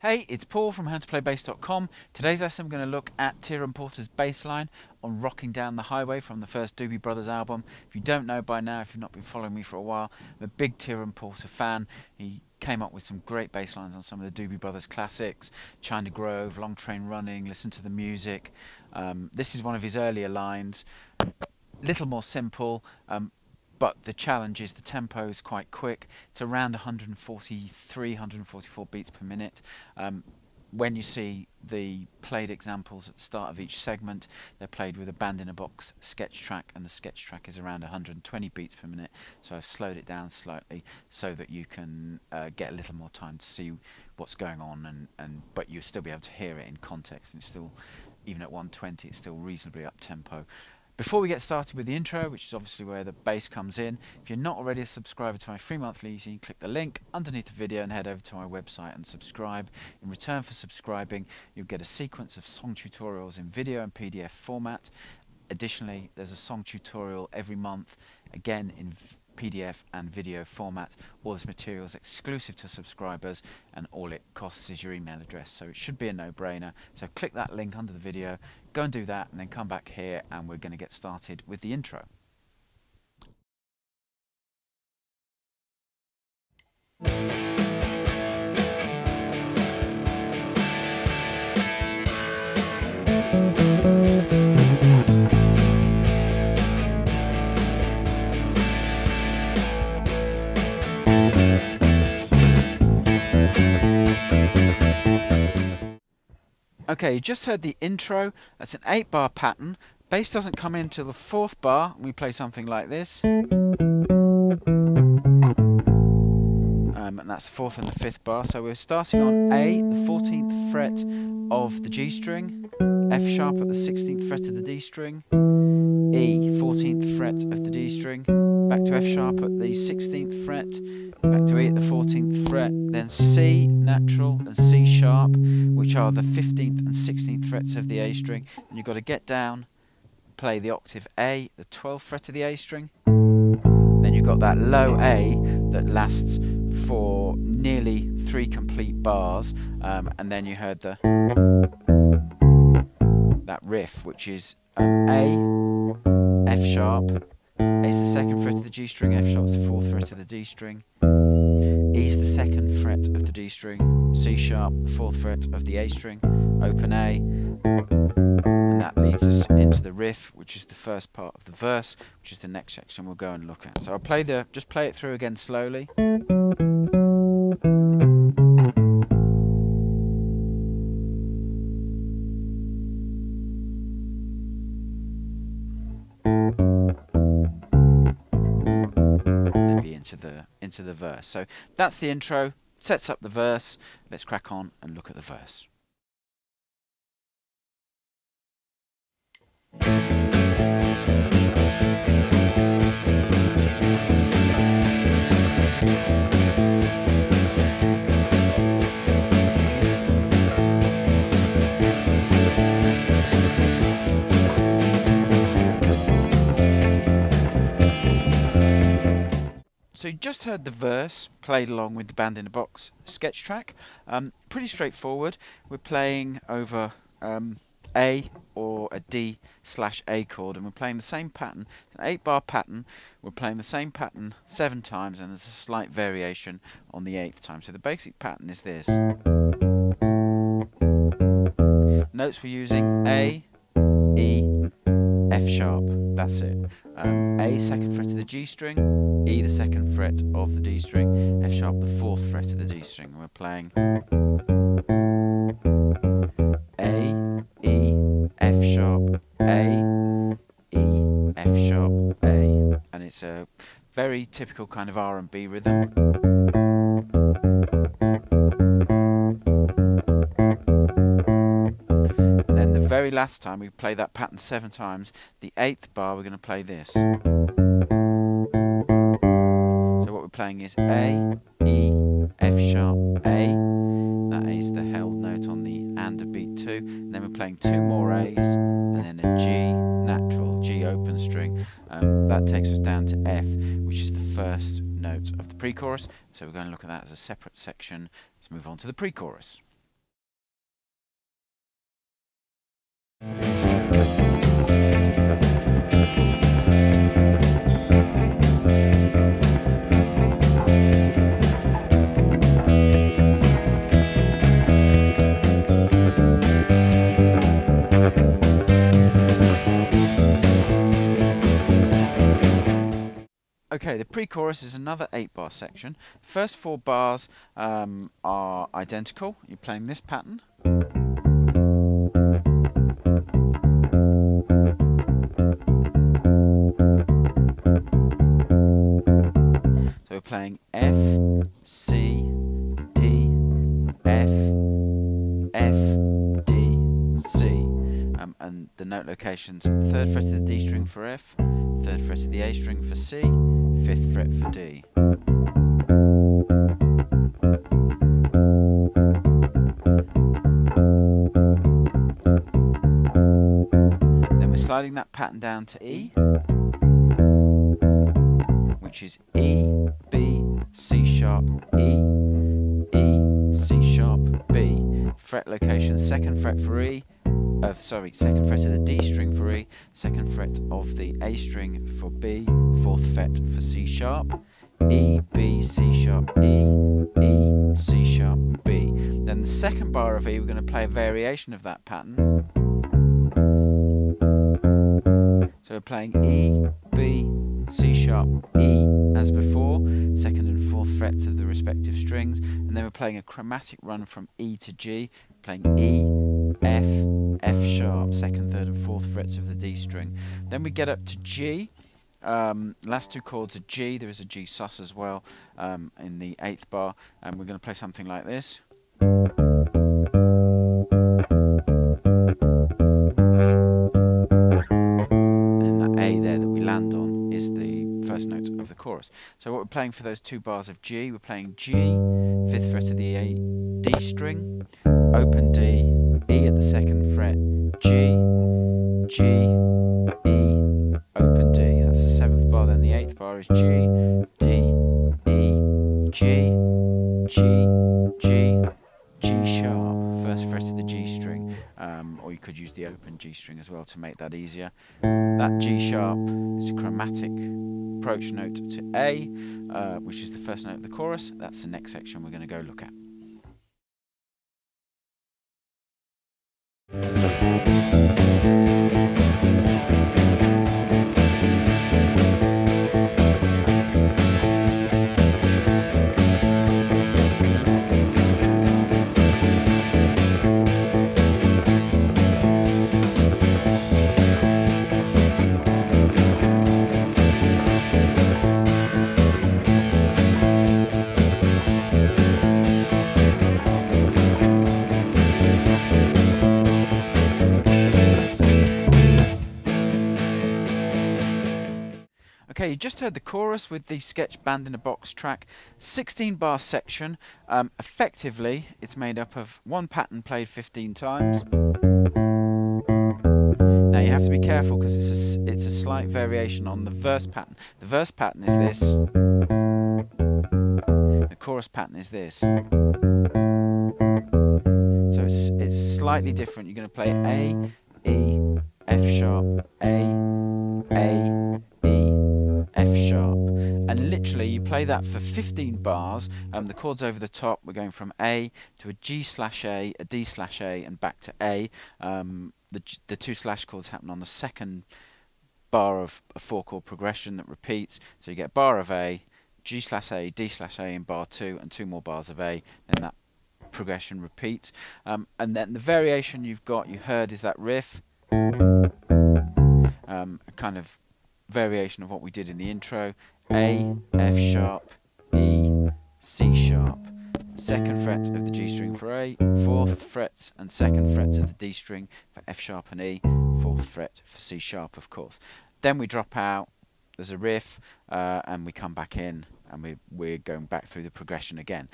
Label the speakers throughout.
Speaker 1: Hey, it's Paul from howtoplaybassdotcom. Today's lesson I'm going to look at Tiran Porter's bass line on Rocking Down the Highway from the first Doobie Brothers album. If you don't know by now, if you've not been following me for a while, I'm a big Tiran Porter fan. He came up with some great bass lines on some of the Doobie Brothers classics, China Grove, Long Train Running, Listen to the Music. This is one of his earlier lines, little more simple, but the challenge is the tempo is quite quick. It's around 143, 144 beats per minute. When you see the played examples at the start of each segment, they're played with a band-in-a-box sketch track, and the sketch track is around 120 beats per minute. So I've slowed it down slightly so that you can get a little more time to see what's going on, but you'll still be able to hear it in context. And it's still, even at 120, it's still reasonably up-tempo. Before we get started with the intro, which is obviously where the bass comes in, if you're not already a subscriber to my free monthly e-zine, click the link underneath the video and head over to my website and subscribe. In return for subscribing, you'll get a sequence of song tutorials in video and PDF format. Additionally, there's a song tutorial every month, again in PDF and video format. All this material is exclusive to subscribers, and all it costs is your email address, so it should be a no-brainer. So click that link under the video, go and do that, and then come back here and we're going to get started with the intro. Okay, you just heard the intro. That's an 8-bar pattern. Bass doesn't come in till the 4th bar. We play something like this. And that's the 4th and the 5th bar. So we're starting on A, the 14th fret of the G string, F sharp at the 16th fret of the D string, E, 14th fret of the D string, back to F sharp at the 16th fret, back to E at the 14th fret, then C, natural, and C sharp, which are the 15th and 16th frets of the A string. And you've got to get down, play the octave A, the 12th fret of the A string. Then you've got that low A that lasts for nearly 3 complete bars, and then you heard that riff, which is A, F sharp, A's the 2nd fret of the G string, F sharp's the 4th fret of the D string, E's the 2nd fret of the D string, C sharp, the 4th fret of the A string, open A, and that leads us into the riff, which is the first part of the verse, which is the next section we'll go and look at. So I'll just play it through again slowly. Maybe into the verse. So that's the intro, sets up the verse. Let's crack on and look at the verse. So you just heard the verse played along with the band-in-a-box sketch track. Pretty straightforward. We're playing over A or a D/A chord, and we're playing the same pattern. It's an 8-bar pattern. We're playing the same pattern 7 times, and there's a slight variation on the 8th time. So the basic pattern is this. Notes we're using: A, E, F sharp. That's it. A, 2nd fret of the G string, E, the 2nd fret of the D string, F sharp, the 4th fret of the D string. And we're playing A, E, F sharp, A, E, F sharp, A. And it's a very typical kind of R&B rhythm. Very last time we play that pattern 7 times. The 8th bar we're going to play this. So what we're playing is A, E, F sharp, A. That A is the held note on the and of beat 2. And then we're playing 2 more A's, and then a G natural, G open string. That takes us down to F, which is the first note of the pre-chorus. So we're going to look at that as a separate section. Let's move on to the pre-chorus. Okay, the pre-chorus is another 8-bar section. First 4 bars are identical. You're playing this pattern. So we're playing F, C, D, F, F, D, C. And the note locations, 3rd fret of the D string for F, 3rd fret of the A string for C, 5th fret for D. Then we're sliding that pattern down to E, which is E, B, C sharp, E, E, C sharp, B. Fret location, 2nd fret for E, 2nd fret of the D string for E, 2nd fret of the A string for B, 4th fret for C sharp, E, B, C sharp, E, E, C sharp, B. Then the 2nd bar of E, we're going to play a variation of that pattern. So we're playing E, B, C sharp, E as before, 2nd and 4th frets of the respective strings, and then we're playing a chromatic run from E to G, playing E, F, F sharp, 2nd, 3rd and 4th frets of the D string. Then we get up to G. Last 2 chords are G. There is a G sus as well in the 8th bar, and we're going to play something like this. And that A there that we land on is the first note of the chorus. So what we're playing for those 2 bars of G, we're playing G, 5th fret of the A, D string, open D, E at the 2nd fret, G, G, E, open D. That's the 7th bar. Then the 8th bar is G, D, E, G, G, G, G sharp, 1st fret of the G string, or you could use the open G string as well to make that easier. That G sharp is a chromatic approach note to A, which is the first note of the chorus. That's the next section we're going to go look at. Okay, you just heard the chorus with the sketch band in a box track, 16-bar section. Effectively, it's made up of 1 pattern played 15 times. Now you have to be careful because it's a slight variation on the verse pattern. The verse pattern is this. The chorus pattern is this. So it's slightly different. You're going to play A, E, F sharp, A, E, F sharp, and literally you play that for 15 bars. The chords over the top, we're going from A to a G/A, a D/A, and back to A. The 2 slash chords happen on the 2nd bar of a 4-chord progression that repeats. So you get bar of A, G/A, D/A in bar 2, and 2 more bars of A, then that progression repeats. And then the variation you heard is that riff, a kind of variation of what we did in the intro. A, F sharp, E, C sharp, 2nd fret of the G string for A, 4th frets and 2nd frets of the D string for F sharp and E, 4th fret for C sharp, of course. Then we drop out, there's a riff, and we come back in, and we're going back through the progression again.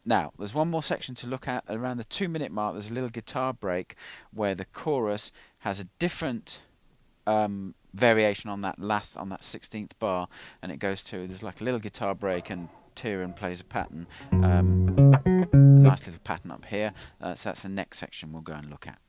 Speaker 1: Now, there's one more section to look at. Around the 2-minute mark, there's a little guitar break where the chorus has a different variation on that 16th bar, and it goes to, there's like a little guitar break, and Tiran plays a pattern, nice little pattern up here. So that's the next section we'll go and look at.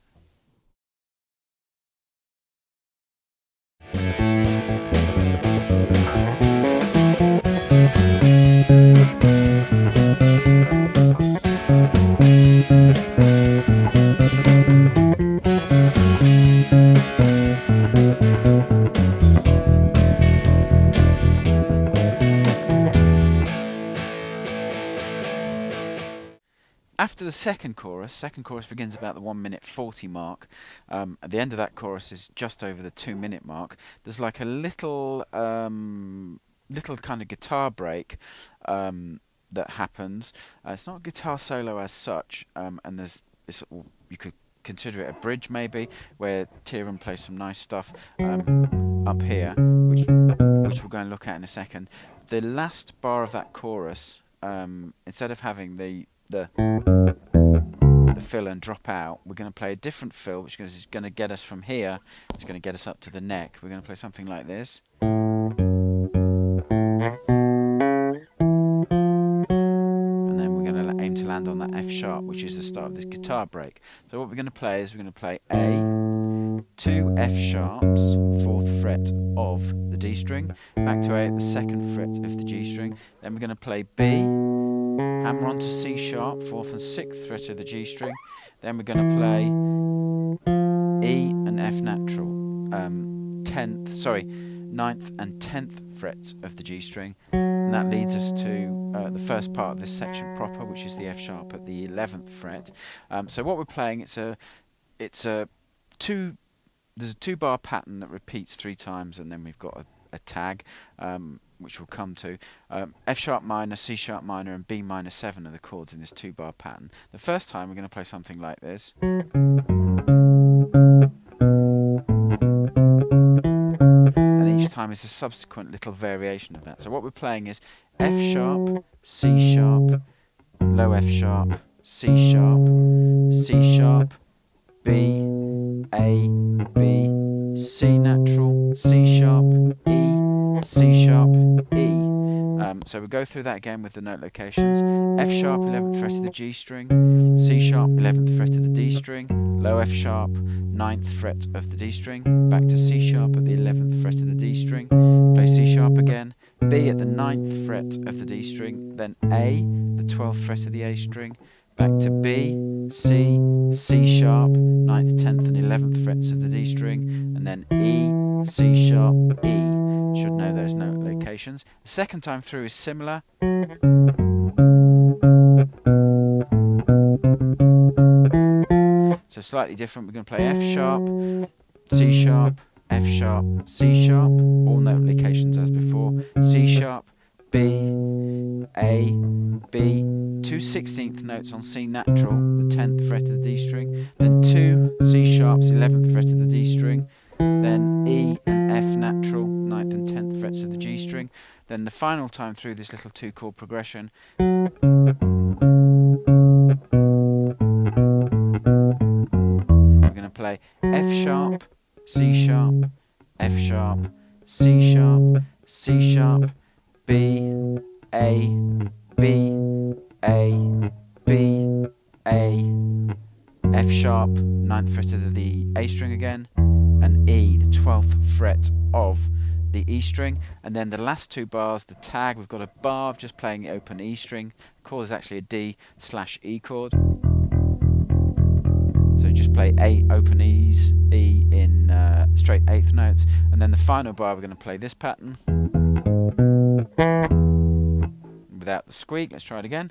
Speaker 1: after the second chorus begins about the 1 minute 40 mark. At the end of that chorus is just over the 2 minute mark. There's like a little kind of guitar break that happens. It's not a guitar solo as such, and you could consider it a bridge maybe, where Tiran plays some nice stuff up here, which we're going to look at in a second. The last bar of that chorus, instead of having the fill and drop out, we're going to play a different fill, which is going to get us from here. It's going to get us up to the neck. We're going to play something like this. And then we're going to aim to land on that F sharp, which is the start of this guitar break. So what we're going to play is we're going to play A, 2 F sharps, 4th fret of the D string, back to A at the 2nd fret of the G string. Then we're going to play B, hammer onto C sharp, 4th and 6th fret of the G string. Then we're going to play E and F natural, 9th and 10th frets of the G string. And that leads us to the first part of this section proper, which is the F sharp at the 11th fret. So what we're playing, there's a 2-bar pattern that repeats 3 times, and then we've got a tag, which we'll come to. F sharp minor, C sharp minor, and B minor 7 are the chords in this 2-bar pattern. The first time we're going to play something like this. And each time is a subsequent little variation of that. So what we're playing is F sharp, C sharp, low F sharp, C sharp, C sharp, B, A, B, C natural, C sharp, E, C sharp, E. So we'll go through that again with the note locations. F sharp, 11th fret of the G string, C sharp, 11th fret of the D string, low F sharp, 9th fret of the D string, back to C sharp at the 11th fret of the D string, play C sharp again, B at the 9th fret of the D string, then A, the 12th fret of the A string, back to B, C, C sharp, 9th, 10th and 11th frets of the D string, and then E, C sharp, E. Should know those note locations. The second time through is similar. So slightly different. We're going to play F sharp, C sharp, F sharp, C sharp, all note locations as before, C sharp, B, A, B, 2 16th notes on C natural, the 10th fret of the D string, then 2 C sharps, 11th fret of the D string, then E and F natural, 9th and 10th frets of the G string. Then the final time through this little 2-chord progression, we're going to play F sharp, C sharp, F sharp, C sharp, C sharp, B, A, B, A, B, A, F sharp, 9th fret of the A string again, and E, the 12th fret of the E string. And then the last 2 bars, the tag, we've got a bar of just playing the open E string. The chord is actually a D/E chord. So just play 8 open E's, E in straight 8th notes, and then the final bar we're going to play this pattern without the squeak. Let's try it again.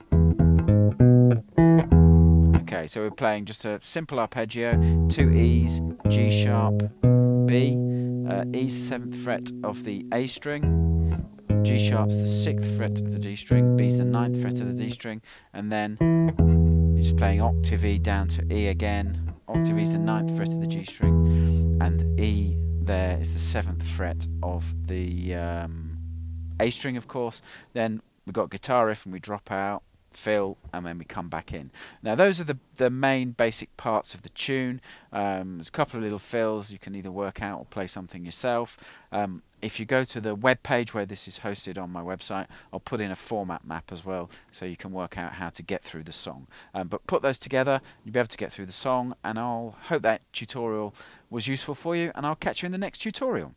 Speaker 1: Okay, so we're playing just a simple arpeggio, 2 E's, G sharp, B, E's the 7th fret of the A string, G sharp's the 6th fret of the D string, B's the 9th fret of the D string, and then you're just playing octave E down to E again. Octave E's the 9th fret of the G string, and E there is the 7th fret of the A string, of course. Then we've got guitar riff and we drop out, fill, and then we come back in. Now those are the main basic parts of the tune. There's a couple of little fills you can either work out or play something yourself. If you go to the web page where this is hosted on my website, I'll put in a format map as well, so you can work out how to get through the song. But put those together, you'll be able to get through the song, and I'll hope that tutorial was useful for you, and I'll catch you in the next tutorial.